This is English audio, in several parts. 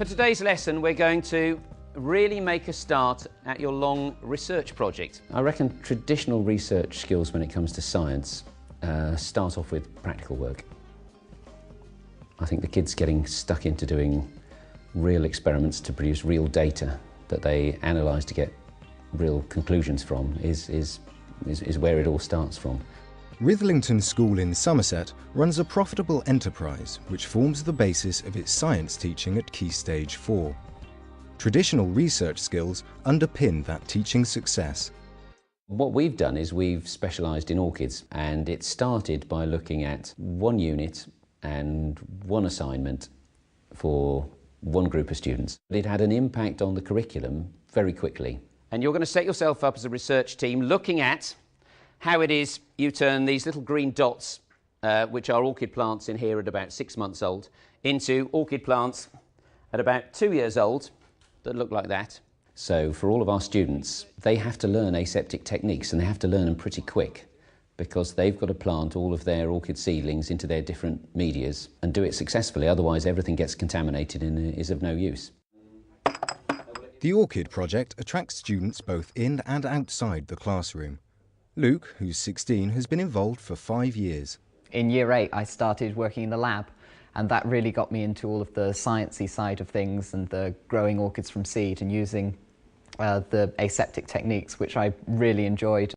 For today's lesson, we're going to really make a start at your long research project. I reckon traditional research skills when it comes to science start off with practical work. I think the kids getting stuck into doing real experiments to produce real data that they analyse to get real conclusions from is where it all starts from. Rithlington School in Somerset runs a profitable enterprise which forms the basis of its science teaching at Key Stage 4. Traditional research skills underpin that teaching success. What we've done is we've specialised in orchids, and it started by looking at one unit and one assignment for one group of students. It had an impact on the curriculum very quickly. And you're going to set yourself up as a research team looking at how it is you turn these little green dots, which are orchid plants in here at about 6 months old, into orchid plants at about 2 years old that look like that. So for all of our students, they have to learn aseptic techniques, and they have to learn them pretty quick because they've got to plant all of their orchid seedlings into their different medias and do it successfully, otherwise everything gets contaminated and is of no use. The Orchid Project attracts students both in and outside the classroom. Luke, who's 16, has been involved for 5 years. In Year 8 I started working in the lab, and that really got me into all of the sciencey side of things and the growing orchids from seed and using the aseptic techniques, which I really enjoyed.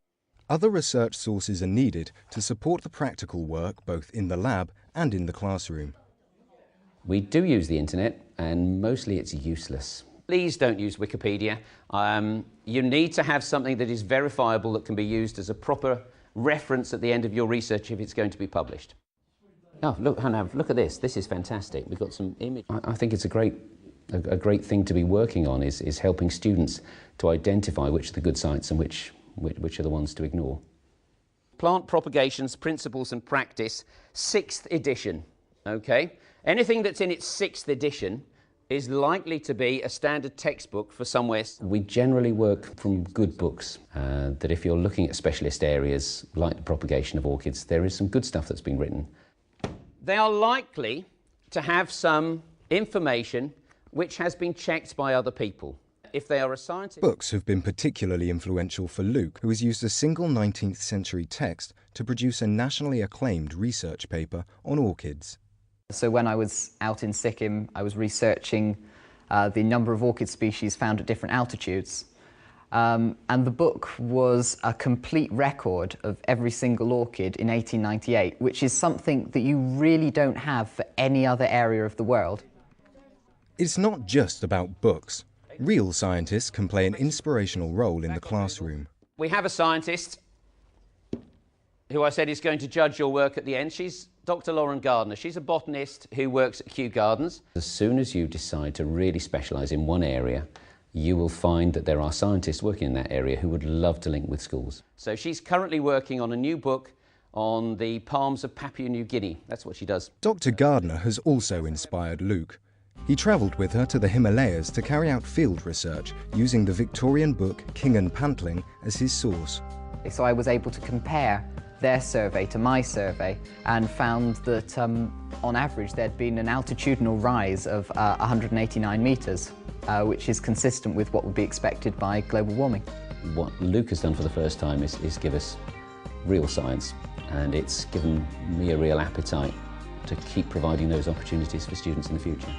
Other research sources are needed to support the practical work both in the lab and in the classroom. We do use the internet, and mostly it's useless. Please don't use Wikipedia. You need to have something that is verifiable that can be used as a proper reference at the end of your research if it's going to be published. Oh, look, Hanav, look at this. This is fantastic. We've got some image. I think it's a great thing to be working on is helping students to identify which are the good sites and which are the ones to ignore. Plant Propagations, Principles and Practice, 6th edition, okay? Anything that's in its 6th edition is likely to be a standard textbook for somewhere. We generally work from good books, that if you're looking at specialist areas like the propagation of orchids, there is some good stuff that's been written. They are likely to have some information which has been checked by other people. If they are a scientist... Books have been particularly influential for Luke, who has used a single 19th century text to produce a nationally acclaimed research paper on orchids. So when I was out in Sikkim, I was researching the number of orchid species found at different altitudes. And the book was a complete record of every single orchid in 1898, which is something that you really don't have for any other area of the world. It's not just about books. Real scientists can play an inspirational role in the classroom. We have a scientist who I said is going to judge your work at the end. She's Dr. Lauren Gardner. She's a botanist who works at Kew Gardens. As soon as you decide to really specialise in one area, you will find that there are scientists working in that area who would love to link with schools. So she's currently working on a new book on the palms of Papua New Guinea. That's what she does. Dr. Gardner has also inspired Luke. He travelled with her to the Himalayas to carry out field research using the Victorian book King and Pantling as his source. So I was able to compare their survey to my survey and found that on average there'd been an altitudinal rise of 189 metres, which is consistent with what would be expected by global warming. What Luke has done for the first time is give us real science, and it's given me a real appetite to keep providing those opportunities for students in the future.